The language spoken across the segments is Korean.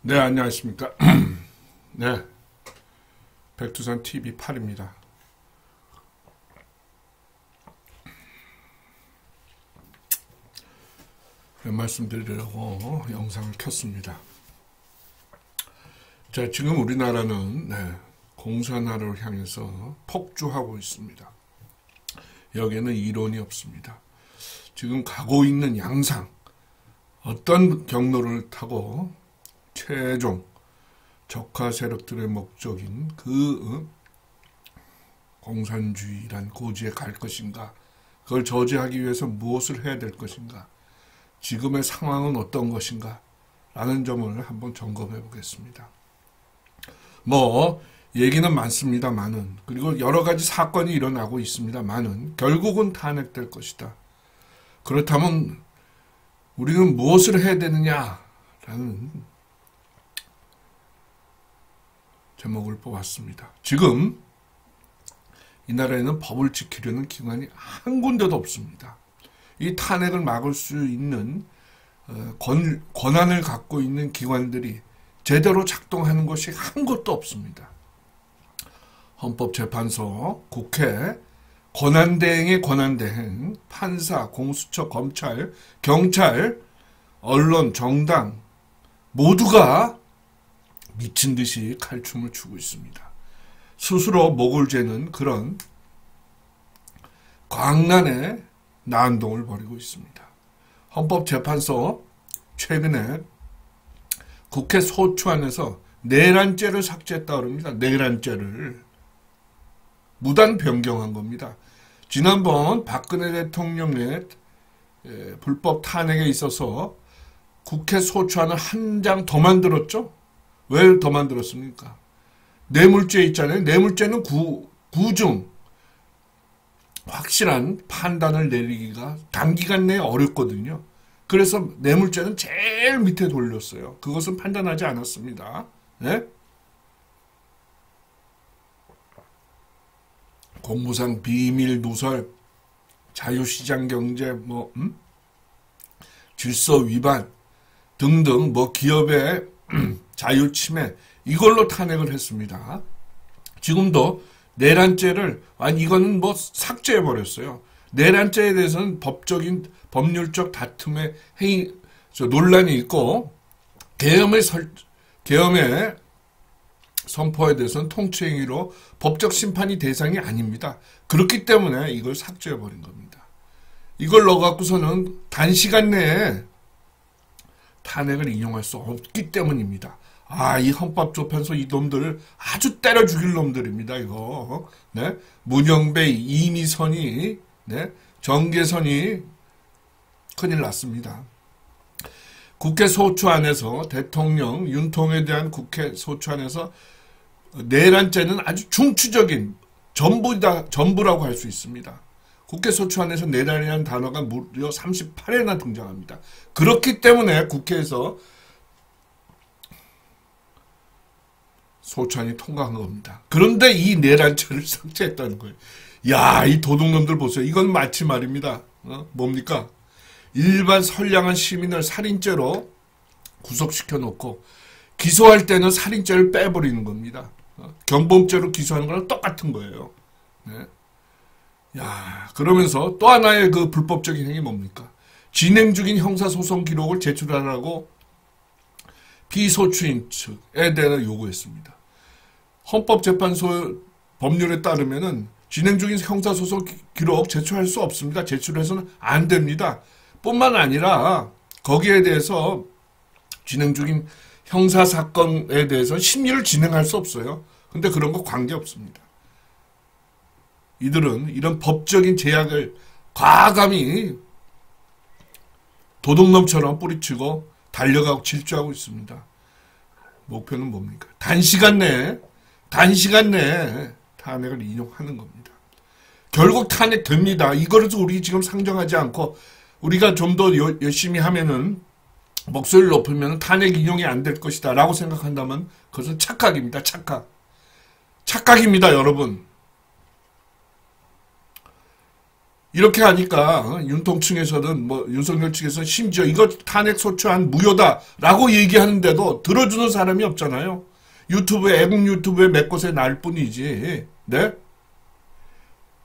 네, 안녕하십니까. 네, 백두산 TV 8입니다. 말씀드리려고 영상을 켰습니다. 자, 지금 우리나라는 공산화를 향해서 폭주하고 있습니다. 여기에는 이론이 없습니다. 지금 가고 있는 양상, 어떤 경로를 타고 최종 적화 세력들의 목적인 그 공산주의란 고지에 갈 것인가, 그걸 저지하기 위해서 무엇을 해야 될 것인가, 지금의 상황은 어떤 것인가 라는 점을 한번 점검해 보겠습니다. 얘기는 많습니다만은, 그리고 여러 가지 사건이 일어나고 있습니다만은 결국은 탄핵될 것이다. 그렇다면 우리는 무엇을 해야 되느냐라는 제목을 뽑았습니다. 지금 이 나라에는 법을 지키려는 기관이 한 군데도 없습니다. 이 탄핵을 막을 수 있는 권한을 갖고 있는 기관들이 제대로 작동하는 것이 한 곳도 없습니다. 헌법재판소, 국회, 권한대행의 권한대행, 판사, 공수처, 검찰, 경찰, 언론, 정당 모두가 미친 듯이 칼춤을 추고 있습니다. 스스로 목을 죄는 그런 광란의 난동을 벌이고 있습니다. 헌법재판소 최근에 국회 소추안에서 내란죄를 삭제했다고 합니다. 내란죄를 무단 변경한 겁니다. 지난번 박근혜 대통령의 불법 탄핵에 있어서 국회 소추안을 한 장 더 만들었죠? 왜 더 만들었습니까? 뇌물죄 있잖아요. 뇌물죄는 구중 확실한 판단을 내리기가 단기간 내에 어렵거든요. 그래서 뇌물죄는 제일 밑에 돌렸어요. 그것은 판단하지 않았습니다. 네? 공무상 비밀 누설, 자유시장 경제, 질서 위반 등등 기업의 자유 침해, 이걸로 탄핵을 했습니다. 지금도 내란죄를 이거는 삭제해버렸어요. 내란죄에 대해서는 법률적 다툼의 논란이 있고, 계엄의 선포에 대해서는 통치행위로 법적 심판이 대상이 아닙니다. 그렇기 때문에 이걸 삭제해버린 겁니다. 이걸 넣어갖고서는 단시간 내에 탄핵을 인용할 수 없기 때문입니다. 이 헌법재판소 이놈들 아주 때려 죽일 놈들입니다, 이거. 네? 문영배, 이미선이, 정계선이 큰일 났습니다. 국회 소추안에서 대통령 윤통에 대한 국회 소추안에서 내란죄는 아주 중추적인 전부라고 할 수 있습니다. 국회 소추안에서 내란이라는 단어가 무려 38회나 등장합니다. 그렇기 때문에 국회에서 소추안이 통과한 겁니다. 그런데 이 내란죄를 삭제했다는 거예요. 이 도둑놈들 보세요. 이건 마치 말입니다. 뭡니까? 일반 선량한 시민을 살인죄로 구속시켜 놓고 기소할 때는 살인죄를 빼버리는 겁니다. 경범죄로 기소하는 거랑 똑같은 거예요. 네. 그러면서 또 하나의 그 불법적인 행위 뭡니까? 진행 중인 형사소송 기록을 제출하라고 피소추인 측에 대해 요구했습니다. 헌법재판소 법률에 따르면은 진행 중인 형사소송 기록 제출할 수 없습니다. 제출해서는 안 됩니다. 뿐만 아니라 거기에 대해서 진행 중인 형사사건에 대해서 심리를 진행할 수 없어요. 근데 그런 거 관계없습니다. 이들은 이런 법적인 제약을 과감히 도둑놈처럼 뿌리치고 달려가고 질주하고 있습니다. 목표는 뭡니까? 단시간 내에 탄핵을 인용하는 겁니다. 결국 탄핵됩니다. 이거를 우리 지금 상정하지 않고 우리가 좀 더 열심히 하면은 목소리를 높이면 탄핵 인용이 안 될 것이다 라고 생각한다면 그것은 착각입니다. 착각입니다, 여러분. 이렇게 하니까 윤통 측에서는 윤석열 측에서는 심지어 이거 탄핵 소추안 무효다라고 얘기하는데도 들어주는 사람이 없잖아요. 유튜브에 애국 유튜브에 몇 곳에 날 뿐이지. 네?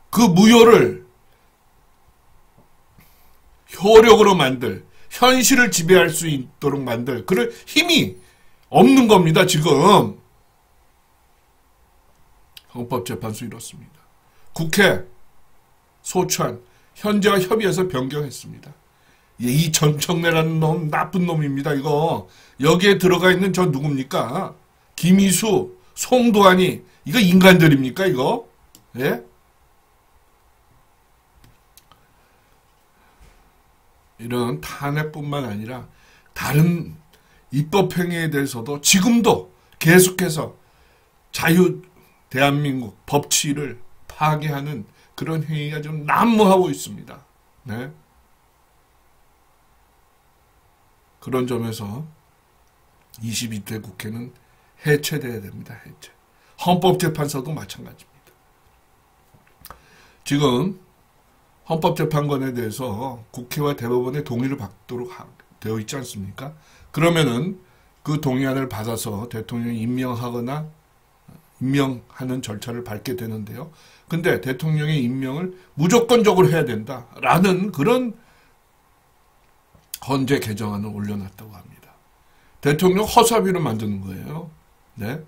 그 무효를 효력으로 만들, 현실을 지배할 수 있도록 만들 그런 힘이 없는 겁니다. 지금 헌법재판소 이렇습니다. 국회 소추안 현재와 협의해서 변경했습니다. 이 전청래라는 놈 나쁜 놈입니다. 이거 여기에 들어가 있는 저 누굽니까? 김희수, 송도환이 이거 인간들입니까? 이거? 예? 이런 탄핵뿐만 아니라 다른 입법행위에 대해서도 지금도 계속해서 대한민국 법치를 파괴하는 그런 행위가 좀 난무하고 있습니다. 네. 그런 점에서 22대 국회는 해체돼야 됩니다. 해체. 헌법재판소도 마찬가지입니다. 지금 헌법재판관에 대해서 국회와 대법원의 동의를 받도록 되어 있지 않습니까? 그러면은 그 동의안을 받아서 대통령이 임명하거나 임명하는 절차를 밟게 되는데요. 근데 대통령의 임명을 무조건적으로 해야 된다라는 그런 헌재 개정안을 올려놨다고 합니다. 대통령 허사비로 만드는 거예요. 네.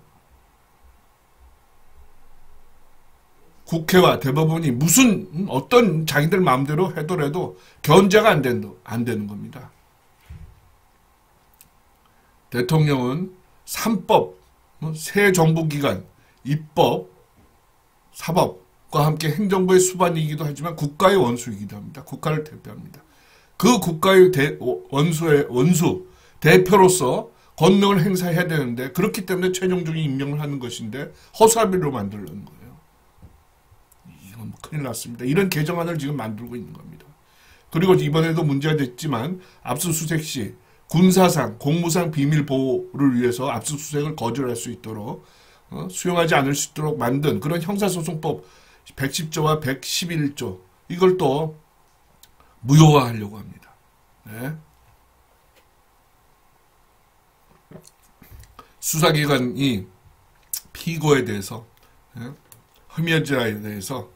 국회와 대법원이 무슨 어떤 자기들 마음대로 하더라도 견제가 안 되는 겁니다. 대통령은 3법, 새 정부기관, 입법, 사법과 함께 행정부의 수반이기도 하지만 국가의 원수이기도 합니다. 국가를 대표합니다. 그 국가의 원수, 대표로서 권능을 행사해야 되는데 그렇기 때문에 최종적인 임명을 하는 것인데 허수아비로 만들려는 거예요. 이건 큰일 났습니다. 이런 개정안을 지금 만들고 있는 겁니다. 그리고 이번에도 문제가 됐지만 압수수색 시 군사상, 공무상 비밀 보호를 위해서 압수수색을 거절할 수 있도록 수용하지 않을 수 있도록 만든 그런 형사소송법 110조와 111조 이걸 또 무효화하려고 합니다. 네. 수사기관이 피고에 대해서 혐의자에 대해서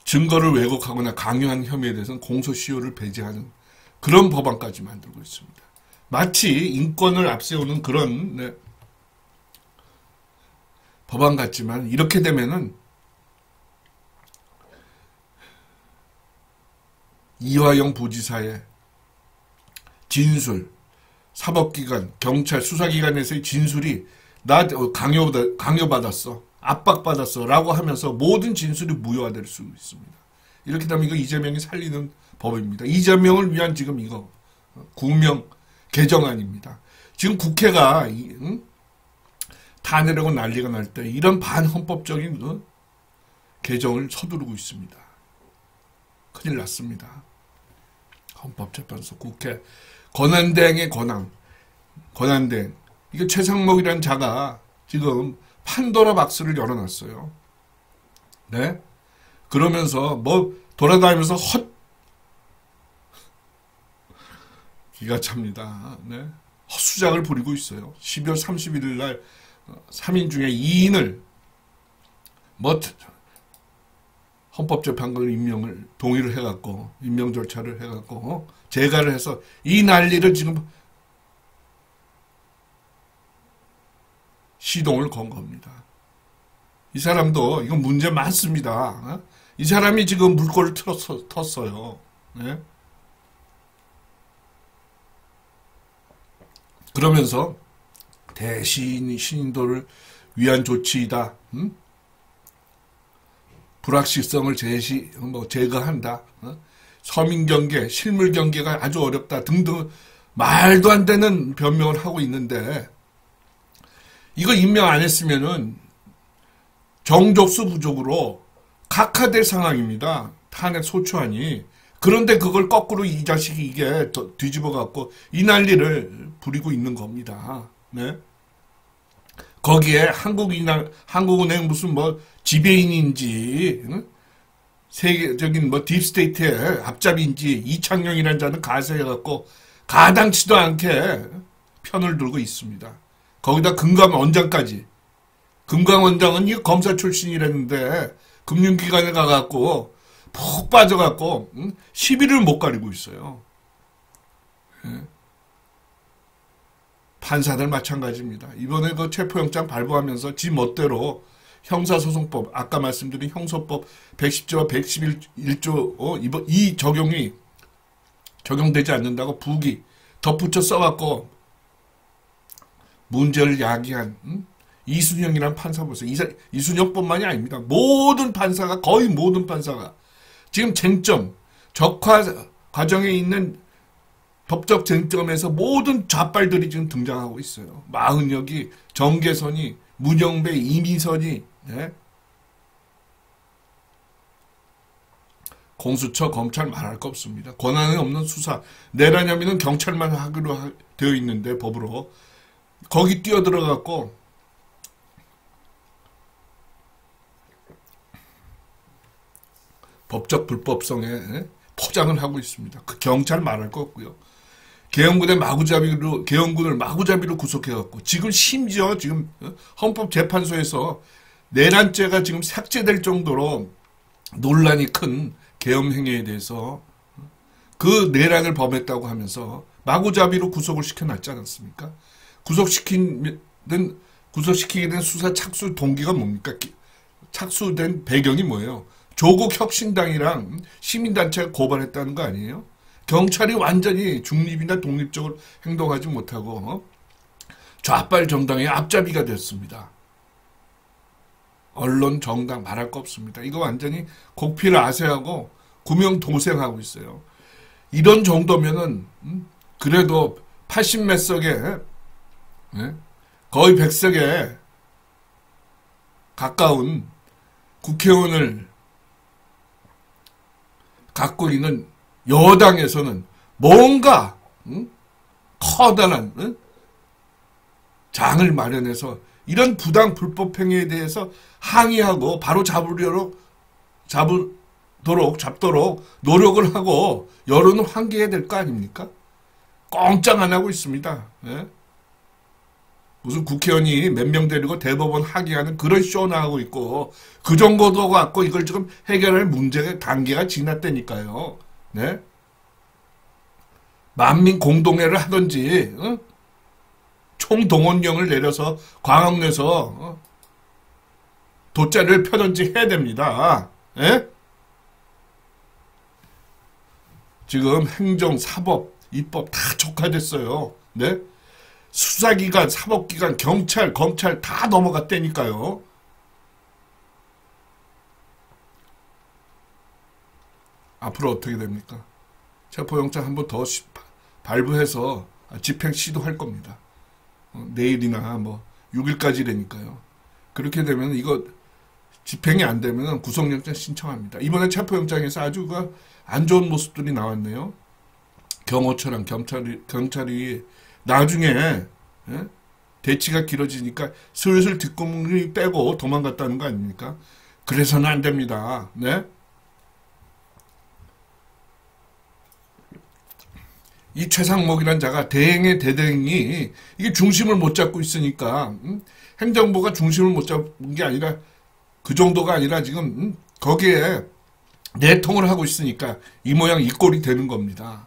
증거를 왜곡하거나 강요한 혐의에 대해서는 공소시효를 배제하는 그런 법안까지 만들고 있습니다. 마치 인권을 앞세우는 그런 법안 같지만 이렇게 되면은 이화영 부지사의 진술, 사법기관, 경찰, 수사기관에서의 진술이 나 강요받았어, 압박받았어 라고 하면서 모든 진술이 무효화될 수 있습니다. 이렇게 되면 이거 이재명이 살리는 법입니다. 이재명을 위한 지금 이거 구명 개정안입니다. 지금 국회가 탄핵하고 난리가 날 때 이런 반헌법적인 개정을 서두르고 있습니다. 큰일 났습니다. 헌법재판소, 국회, 권한대행의 권한대행. 이게 최상목이라는 자가 지금 판도라 박스를 열어놨어요. 네? 그러면서 돌아다니면서 기가 찹니다. 네? 헛수작을 부리고 있어요. 12월 31일 날 3인 중에 2인을 헌법재판관 임명을 동의를 해갖고 임명 절차를 해갖고 재가를 해서 이 난리를 지금 시동을 건 겁니다. 이 사람도 이건 문제 많습니다. 이 사람이 지금 물꼬를 텄어요. 네? 그러면서 신인도를 위한 조치이다. 불확실성을 제거한다. 서민경계, 실물경계가 아주 어렵다 등등 말도 안 되는 변명을 하고 있는데 이거 임명 안 했으면은 정족수 부족으로 각하될 상황입니다. 탄핵 소추안이. 그런데 그걸 거꾸로 이 자식이 이게 뒤집어 갖고 이 난리를 부리고 있는 겁니다. 네? 거기에 한국은행 무슨 지배인인지 세계적인 뭐 딥스테이트의 앞잡이인지 이창용이라는 자는 가세해갖고 가당치도 않게 편을 들고 있습니다. 거기다 금감원장까지. 금감원장은 이 검사 출신이랬는데 금융기관에 가갖고 푹 빠져갖고 시비를 못 가리고 있어요. 예. 판사들 마찬가지입니다. 이번에 그 체포영장 발부하면서 지 멋대로 형사소송법, 아까 말씀드린 형소법 110조와 111조 이 적용이 적용되지 않는다고 부기 덧붙여 써갖고 문제를 야기한 이순영이란 판사 보세요. 이순영뿐만이 아닙니다. 모든 판사가 거의 모든 판사가 지금 쟁점 적화 과정에 있는 법적 쟁점에서 모든 좌빨들이 지금 등장하고 있어요. 마흔여기, 정계선이, 문영배, 이미선이, 네? 공수처, 검찰 말할 거 없습니다. 권한이 없는 수사, 내란 혐의는 경찰만 하기로 되어 있는데 법으로 거기 뛰어들어갖고 법적 불법성에 포장을 하고 있습니다. 그 경찰 말할 거 없고요. 계엄군을 마구잡이로 구속해갖고 지금 심지어 지금 헌법재판소에서 내란죄가 지금 삭제될 정도로 논란이 큰 계엄 행위에 대해서 그 내란을 범했다고 하면서 마구잡이로 구속을 시켜놨지 않았습니까? 구속시키게 된 수사 착수 동기가 뭡니까? 착수된 배경이 뭐예요? 조국 혁신당이랑 시민단체가 고발했다는 거 아니에요? 경찰이 완전히 중립이나 독립적으로 행동하지 못하고 좌빨 정당의 앞잡이가 됐습니다. 언론, 정당 말할 거 없습니다. 이거 완전히 곡피를 아세하고 구명도생하고 있어요. 이런 정도면은 그래도 80몇 석에 거의 100석에 가까운 국회의원을 갖고 있는 여당에서는 뭔가 커다란 장을 마련해서 이런 부당 불법 행위에 대해서 항의하고 바로 잡도록 노력을 하고 여론을 환기해야 될 거 아닙니까? 꼼짝 안 하고 있습니다. 예? 무슨 국회의원이 몇 명 데리고 대법원 항의하는 그런 쇼나 하고 있고 그 정도도 갖고 이걸 지금 해결할 문제가 단계가 지났다니까요. 네? 만민 공동회를 하든지 총동원령을 내려서 광화문에서 돗자리를 펴든지 해야 됩니다. 예? 지금 행정, 사법, 입법 다 촉화됐어요. 네? 수사기관, 사법기관, 경찰, 검찰 다 넘어갔다니까요. 앞으로 어떻게 됩니까? 체포영장 한 번 더 발부해서 집행 시도할 겁니다. 내일이나 뭐 6일까지라니까요. 그렇게 되면 이거 집행이 안 되면 구속영장 신청합니다. 이번에 체포영장에서 아주 안 좋은 모습들이 나왔네요. 경호처랑 경찰이 나중에 대치가 길어지니까 슬슬 뒷구멍이 빼고 도망갔다는 거 아닙니까? 그래서는 안 됩니다. 네? 이 최상목이란 자가 대행의 대대행이 이게 중심을 못 잡고 있으니까 행정부가 중심을 못 잡은 게 아니라 그 정도가 아니라 지금 거기에 내통을 하고 있으니까 이 모양 이 꼴이 되는 겁니다.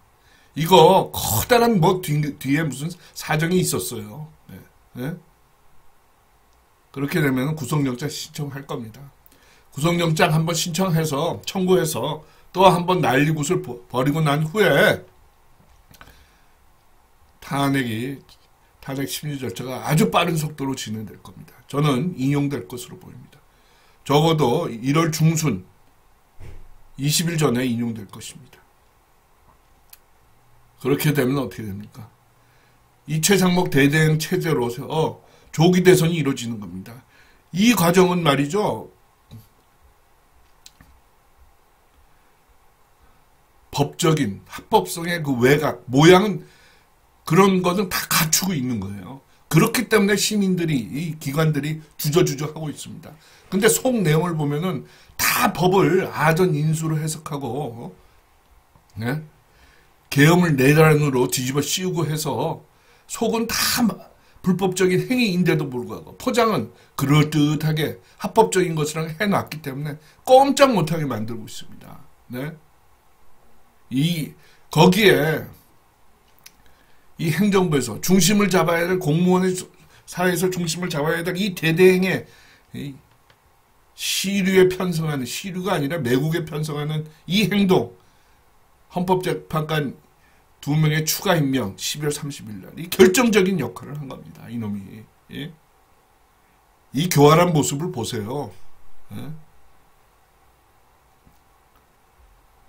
이거 커다란 뭐 뒤에 무슨 사정이 있었어요. 네. 네? 그렇게 되면 구속영장 신청할 겁니다. 구속영장 한번 신청해서 청구해서 또 한번 난리굿을 벌이고 난 후에 탄핵 심리 절차가 아주 빠른 속도로 진행될 겁니다. 저는 인용될 것으로 보입니다. 적어도 1월 중순 20일 전에 인용될 것입니다. 그렇게 되면 어떻게 됩니까? 이 최상목 대대행 체제로서 조기 대선이 이루어지는 겁니다. 이 과정은 말이죠. 법적인 합법성의 그 외곽 모양은 그런 것은 다 갖추고 있는 거예요. 그렇기 때문에 시민들이, 이 기관들이 주저주저 하고 있습니다. 근데 속 내용을 보면은 다 법을 아전 인수로 해석하고, 네? 계엄을 내란으로 뒤집어 씌우고 해서 속은 다 불법적인 행위인데도 불구하고 포장은 그럴듯하게 합법적인 것이랑 해놨기 때문에 꼼짝 못하게 만들고 있습니다. 네? 거기에 이 행정부에서 중심을 잡아야 될, 공무원의 사회에서 중심을 잡아야 될 이 대대행의 시류에 편성하는, 시류가 아니라 매국에 편성하는 이 행동, 헌법재판관 2명의 추가 임명 12월 30일 날 이 결정적인 역할을 한 겁니다. 이놈이. 예? 이 교활한 모습을 보세요. 예?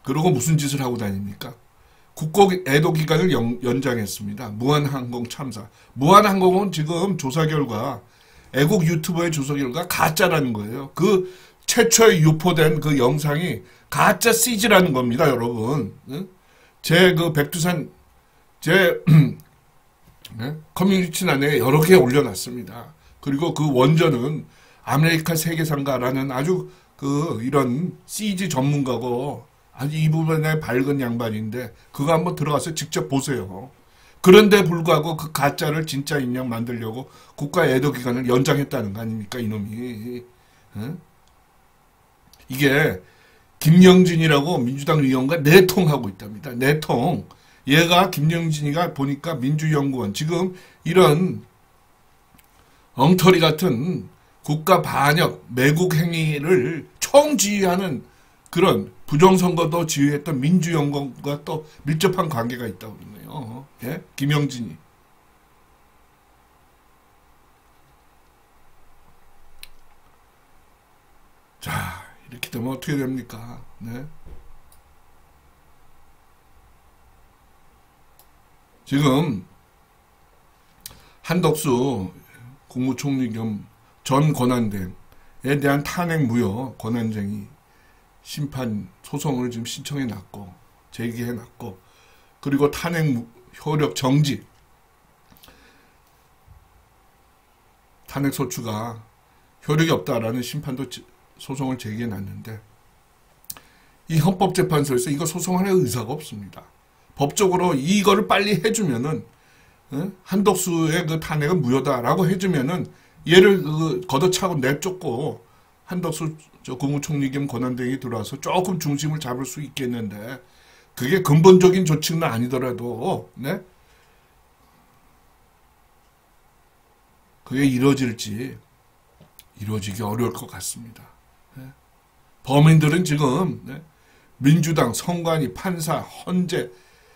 그러고 무슨 짓을 하고 다닙니까? 국고 애도 기간을 연장했습니다. 무한항공 참사. 무한항공은 지금 조사 결과, 애국 유튜버의 조사 결과 가짜라는 거예요. 그 최초에 유포된 그 영상이 가짜 CG라는 겁니다, 여러분. 제 그 백두산, 제 커뮤니티란에 여러 개 올려놨습니다. 그리고 그 원전은 아메리카 세계상가라는 아주 이런 CG 전문가고 아주 이 부분에 밝은 양반인데 그거 한번 들어가서 직접 보세요. 그런데 불구하고 그 가짜를 진짜 인양 만들려고 국가 애도 기간을 연장했다는 거 아닙니까, 이놈이. 이게 김영진이라고 민주당 의원과 내통하고 있답니다. 내통. 얘가 김영진이가 보니까 민주연구원, 지금 이런 엉터리 같은 국가 반역 매국 행위를 총지휘하는 그런 부정선거도 지휘했던 민주연구원과 또 밀접한 관계가 있다고 그러네요. 예? 김영진이. 자, 이렇게 되면 어떻게 됩니까? 네? 지금 한덕수 국무총리 겸 전 권한대행에 대한 탄핵 무효 권한쟁의 심판 소송을 지금 신청해 놨고 제기해 놨고, 그리고 탄핵 효력 정지, 탄핵 소추가 효력이 없다라는 심판도 소송을 제기해 놨는데 이 헌법재판소에서 이거 소송할 의사가 없습니다. 법적으로 이거를 빨리 해주면은 한덕수의 그 탄핵은 무효다라고 해주면은 얘를 걷어차고 내쫓고 한덕수 국무총리 겸 권한대행이 들어와서 조금 중심을 잡을 수 있겠는데 그게 근본적인 조치는 아니더라도 네? 그게 이루어지기 어려울 것 같습니다. 네? 범인들은 지금 네? 민주당, 선관위, 판사, 헌재,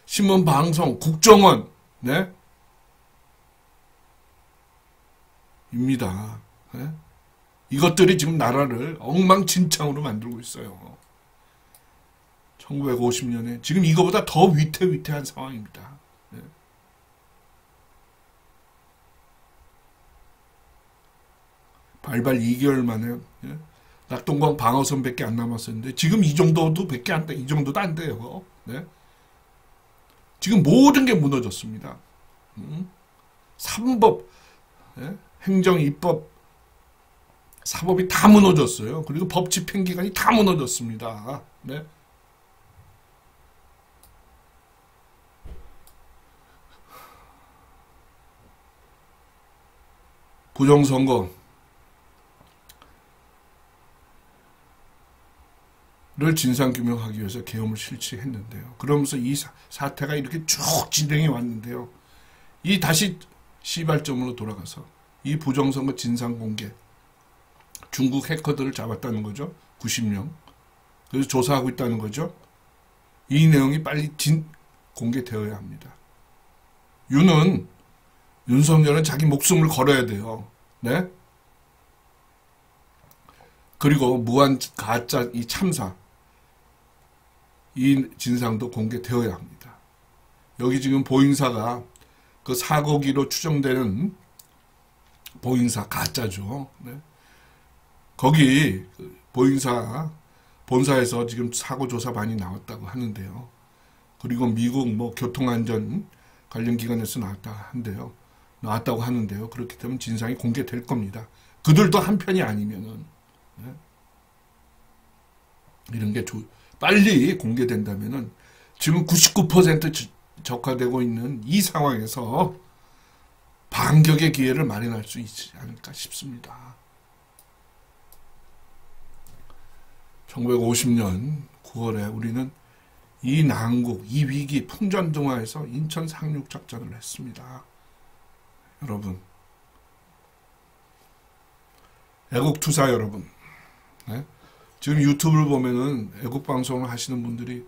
신문방송, 국정원 네? 입니다. 네? 이것들이 지금 나라를 엉망진창으로 만들고 있어요. 1950년에 지금 이거보다 더 위태위태한 상황입니다. 네. 발발 2개월 만에 네. 낙동강 방어선밖에 안 남았었는데 지금 이 정도도 안 돼요. 네. 지금 모든 게 무너졌습니다. 사법, 네. 행정, 입법, 사법이 다 무너졌어요. 그리고 법 집행기관이 다 무너졌습니다. 네. 부정선거를 진상규명하기 위해서 계엄을 실시했는데요. 그러면서 이 사태가 이렇게 쭉 진행해 왔는데요. 이 다시 시발점으로 돌아가서 이 부정선거 진상공개, 중국 해커들을 잡았다는 거죠. 90명. 그래서 조사하고 있다는 거죠. 이 내용이 빨리 공개되어야 합니다. 윤석열은 자기 목숨을 걸어야 돼요. 네? 그리고 무한 가짜 이 참사, 이 진상도 공개되어야 합니다. 여기 지금 보잉사가 그 사고기로 추정되는 보잉사 가짜죠. 네? 거기 보잉사 본사에서 지금 사고조사 많이 나왔다고 하는데요. 그리고 미국 교통안전 관련 기관에서 나왔다 한데요. 나왔다고 하는데요. 그렇기 때문에 진상이 공개될 겁니다. 그들도 한편이 아니면은 이런 게 빨리 공개된다면은 지금 99% 적화되고 있는 이 상황에서 반격의 기회를 마련할 수 있지 않을까 싶습니다. 1950년 9월에 우리는 이 난국, 이 위기, 풍전등화에서 인천 상륙 작전을 했습니다. 여러분, 애국투사 여러분, 네? 지금 유튜브를 보면은 애국방송을 하시는 분들이,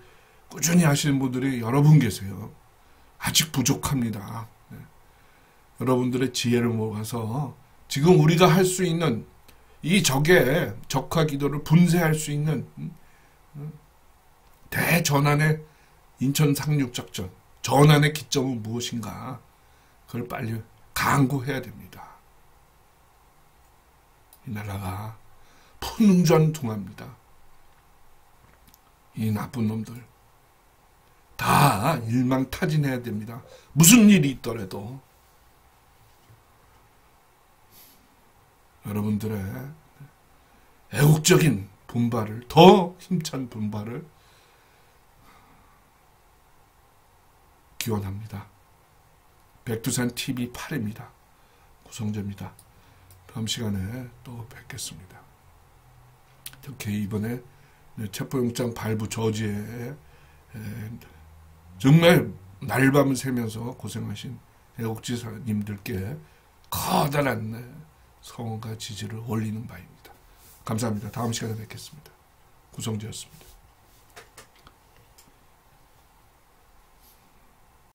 꾸준히 하시는 분들이 여러 분 계세요. 아직 부족합니다. 네. 여러분들의 지혜를 모아서 지금 우리가 할 수 있는 이 적의 적화 기도를 분쇄할 수 있는 대전환의 인천 상륙작전, 전환의 기점은 무엇인가? 그걸 빨리 강구해야 됩니다. 이 나라가 풍전등화입니다. 이 나쁜 놈들 다 일망타진해야 됩니다. 무슨 일이 있더라도 여러분들의 애국적인 분발을, 더 힘찬 분발을 기원합니다. 백두산TV 8입니다. 구성재입니다. 다음 시간에 또 뵙겠습니다. 특히 이번에 체포영장 발부 저지에 정말 날밤을 새면서 고생하신 애국지사님들께 커다란 성원과 지지를 올리는 바입니다. 감사합니다. 다음 시간에 뵙겠습니다. 구성재였습니다.